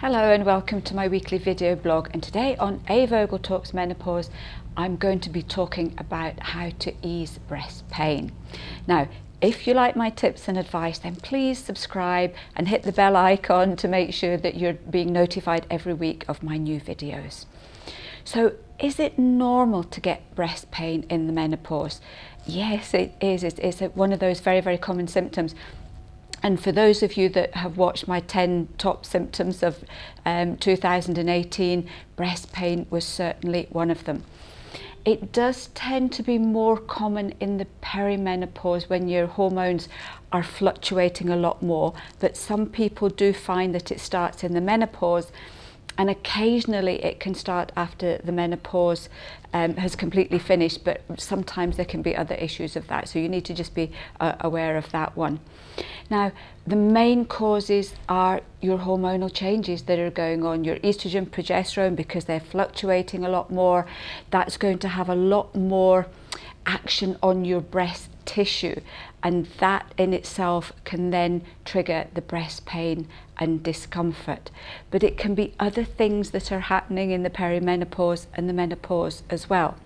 Hello and welcome to my weekly video blog, and today on A.Vogel Talks Menopause I'm going to be talking about how to ease breast pain. Now, if you like my tips and advice, then please subscribe and hit the bell icon to make sure that you're being notified every week of my new videos. So, is it normal to get breast pain in the menopause? Yes, it is. It's one of those very, very common symptoms. And for those of you that have watched my 10 top symptoms of 2018, breast pain was certainly one of them. It does tend to be more common in the perimenopause when your hormones are fluctuating a lot more, but some people do find that it starts in the menopause, and occasionally it can start after the menopause has completely finished, but sometimes there can be other issues of that, so you need to just be aware of that one. Now, the main causes are your hormonal changes that are going on. Your estrogen, progesterone, because they're fluctuating a lot more, that's going to have a lot more action on your breast tissue, and that in itself can then trigger the breast pain and discomfort. But it can be other things that are happening in the perimenopause and the menopause as well.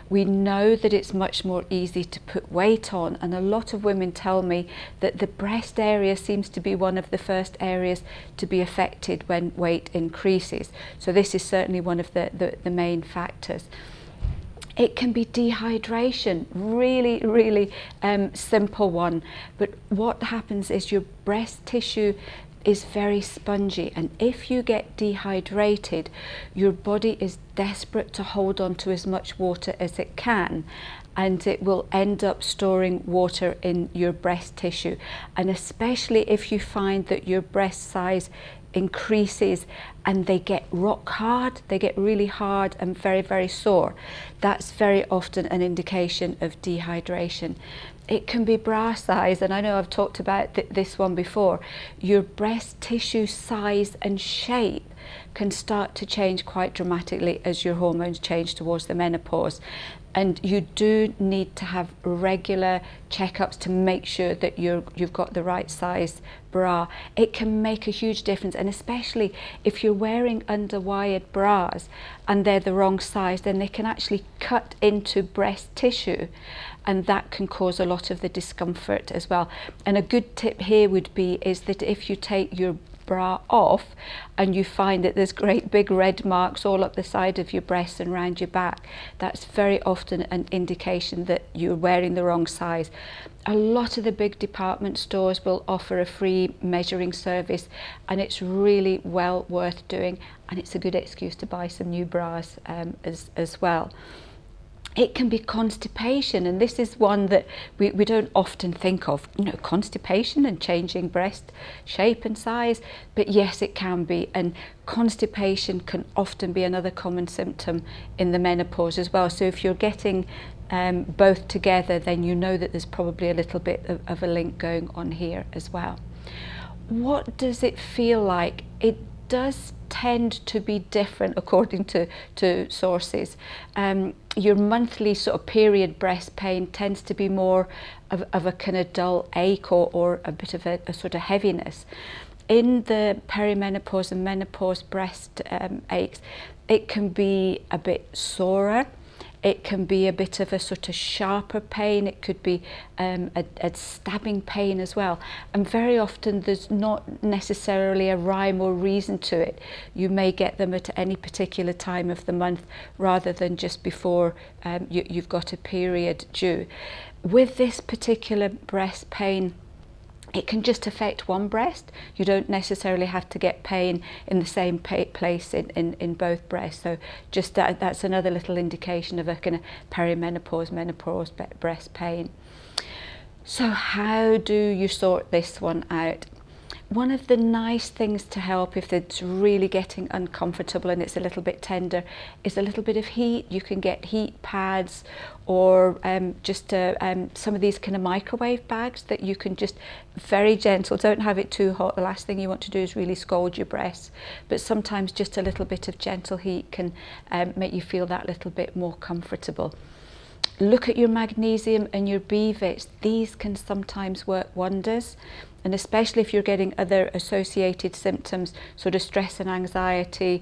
We know that it's much more easy to put weight on, and a lot of women tell me that the breast area seems to be one of the first areas to be affected when weight increases. So this is certainly one of the main factors. It can be dehydration, really simple one. But what happens is your breast tissue is very spongy, and if you get dehydrated, your body is desperate to hold on to as much water as it can, and it will end up storing water in your breast tissue. And especially if you find that your breast size increases and they get rock hard, they get really hard and very sore, that's very often an indication of dehydration. It can be bra size, and I know I've talked about this one before. Your breast tissue size and shape can start to change quite dramatically as your hormones change towards the menopause. And you do need to have regular checkups to make sure that you've got the right size bra. It can make a huge difference, and especially if you're wearing underwired bras and they're the wrong size, then they can actually cut into breast tissue, and that can cause a lot of the discomfort as well. And a good tip here would be is that if you take your bra off and you find that there's great big red marks all up the side of your breast and around your back, that's very often an indication that you're wearing the wrong size. A lot of the big department stores will offer a free measuring service, and it's really well worth doing, and it's a good excuse to buy some new bras as well. It can be constipation, and this is one that we don't often think of, constipation and changing breast shape and size, but yes, it can be. And constipation can often be another common symptom in the menopause as well. So if you're getting both together, then you know that there's probably a little bit of a link going on here as well. What does it feel like? It does tend to be different according to sources. Your monthly sort of period breast pain tends to be more of a kind of dull ache or a bit of a sort of heaviness. In the perimenopause and menopause breast aches, it can be a bit sorer. It can be a bit of a sort of sharper pain. It could be a stabbing pain as well. And very often there's not necessarily a rhyme or reason to it. You may get them at any particular time of the month rather than just before you've got a period due. With this particular breast pain, it can just affect one breast. You don't necessarily have to get pain in the same place in both breasts. So just that's another little indication of a kind of perimenopause, menopause breast pain. So how do you sort this one out? One of the nice things to help if it's really getting uncomfortable and it's a little bit tender is a little bit of heat. You can get heat pads or just some of these kind of microwave bags that you can just very gentle, don't have it too hot. The last thing you want to do is really scald your breasts, but sometimes just a little bit of gentle heat can make you feel that little bit more comfortable. Look at your magnesium and your B vits. These can sometimes work wonders, and especially if you're getting other associated symptoms, sort of stress and anxiety,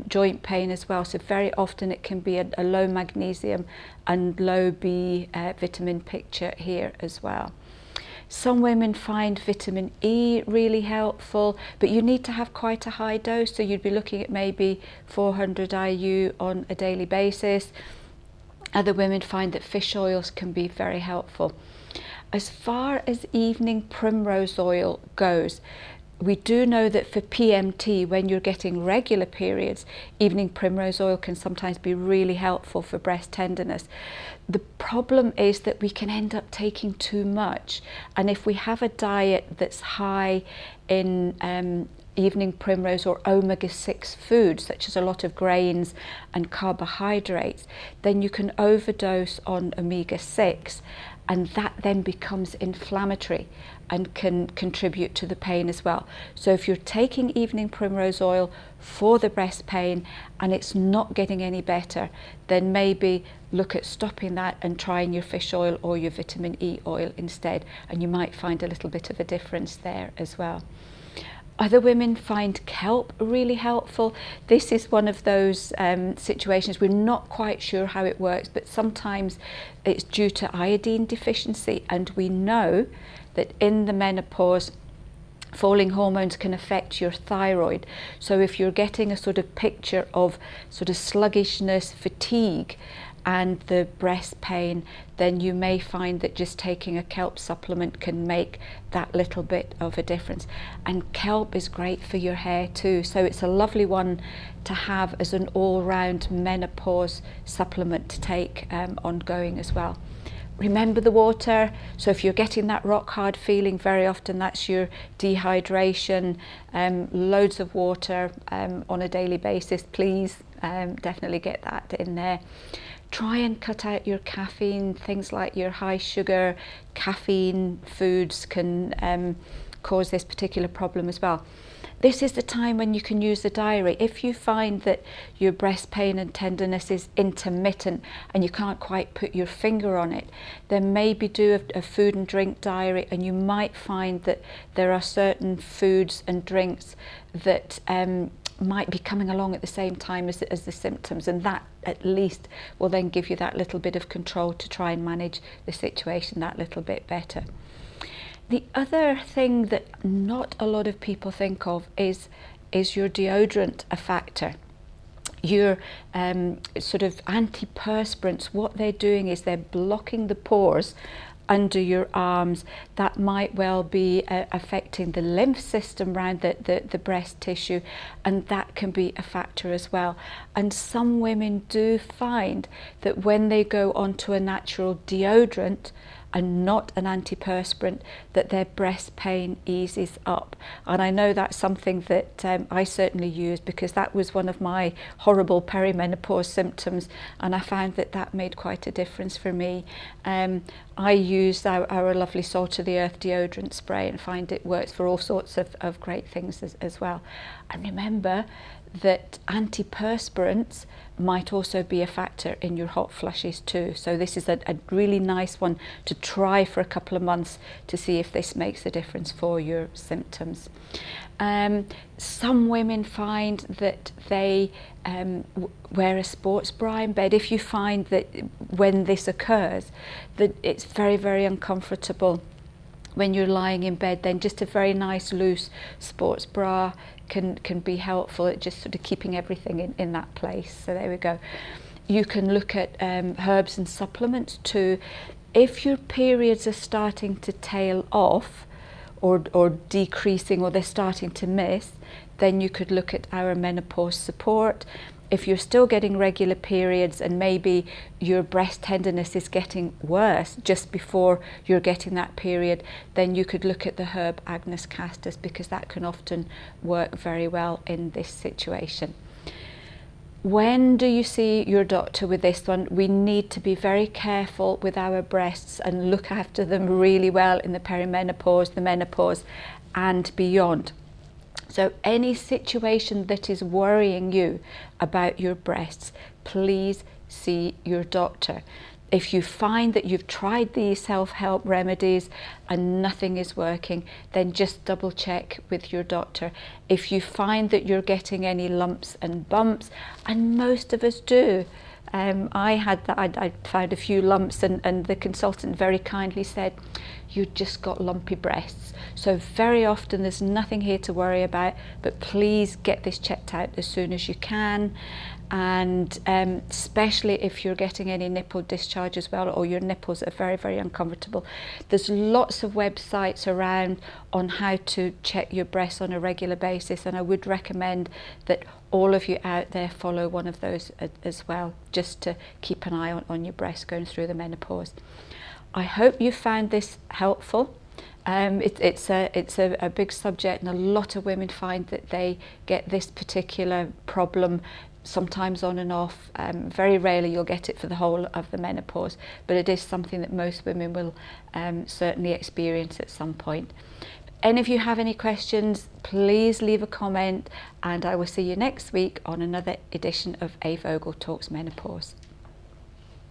joint pain as well. So very often it can be a low magnesium and low B vitamin picture here as well. Some women find vitamin E really helpful, but you need to have quite a high dose. So you'd be looking at maybe 400 IU on a daily basis. Other women find that fish oils can be very helpful. As far as evening primrose oil goes, we do know that for PMT, when you're getting regular periods, evening primrose oil can sometimes be really helpful for breast tenderness. The problem is that we can end up taking too much, and if we have a diet that's high in evening primrose or omega-6 foods, such as a lot of grains and carbohydrates, then you can overdose on omega-6, and that then becomes inflammatory and can contribute to the pain as well. So if you're taking evening primrose oil for the breast pain and it's not getting any better, then maybe look at stopping that and trying your fish oil or your vitamin E oil instead, and you might find a little bit of a difference there as well. Other women find kelp really helpful. This is one of those situations we're not quite sure how it works, but sometimes it's due to iodine deficiency, and we know that in the menopause, falling hormones can affect your thyroid. So if you're getting a sort of picture of sort of sluggishness, fatigue, and the breast pain, then you may find that just taking a kelp supplement can make that little bit of a difference. And kelp is great for your hair too, so it's a lovely one to have as an all-round menopause supplement to take ongoing as well. Remember the water. So if you're getting that rock hard feeling, very often that's your dehydration. Loads of water on a daily basis, please. Definitely get that in there. Try and cut out your caffeine. Things like your high sugar caffeine foods can cause this particular problem as well. This is the time when you can use the diary. If you find that your breast pain and tenderness is intermittent and you can't quite put your finger on it, then maybe do a food and drink diary, and you might find that there are certain foods and drinks that might be coming along at the same time as the symptoms, and that at least will then give you that little bit of control to try and manage the situation that little bit better. The other thing that not a lot of people think of is your deodorant a factor? Your sort of antiperspirants, what they're doing is they're blocking the pores under your arms. That might well be affecting the lymph system around the breast tissue, and that can be a factor as well. And some women do find that when they go onto a natural deodorant and not an antiperspirant, that their breast pain eases up. And I know that's something that I certainly use, because that was one of my horrible perimenopause symptoms, and I found that made quite a difference for me. I use our lovely Salt of the Earth deodorant spray and find it works for all sorts of great things as well. And remember that antiperspirants might also be a factor in your hot flushes too. So this is a really nice one to try for a couple of months to see if this makes a difference for your symptoms. Some women find that they wear a sports bra in bed. If you find that when this occurs, that it's very, very uncomfortable when you're lying in bed, then just a very nice loose sports bra can be helpful at just sort of keeping everything in that place. So there we go. You can look at herbs and supplements too. If your periods are starting to tail off or decreasing, or they're starting to miss, then you could look at our menopause support. If you're still getting regular periods and maybe your breast tenderness is getting worse just before you're getting that period, then you could look at the herb Agnus castus, because that can often work very well in this situation. When do you see your doctor with this one? We need to be very careful with our breasts and look after them really well in the perimenopause, the menopause and beyond. So any situation that is worrying you about your breasts, please see your doctor. If you find that you've tried these self-help remedies and nothing is working, then just double check with your doctor. If you find that you're getting any lumps and bumps, and most of us do, I had that. I found a few lumps, and the consultant very kindly said, "You just got lumpy breasts." So very often there's nothing here to worry about, but please get this checked out as soon as you can. And especially if you're getting any nipple discharge as well, or your nipples are very, very uncomfortable. There's lots of websites around on how to check your breasts on a regular basis, and I would recommend that all of you out there follow one of those as well, just to keep an eye on your breasts going through the menopause. I hope you found this helpful. It's a big subject, and a lot of women find that they get this particular problem sometimes on and off. Very rarely you'll get it for the whole of the menopause, but it is something that most women will certainly experience at some point. If any of you have any questions, please leave a comment, and I will see you next week on another edition of A.Vogel Talks Menopause.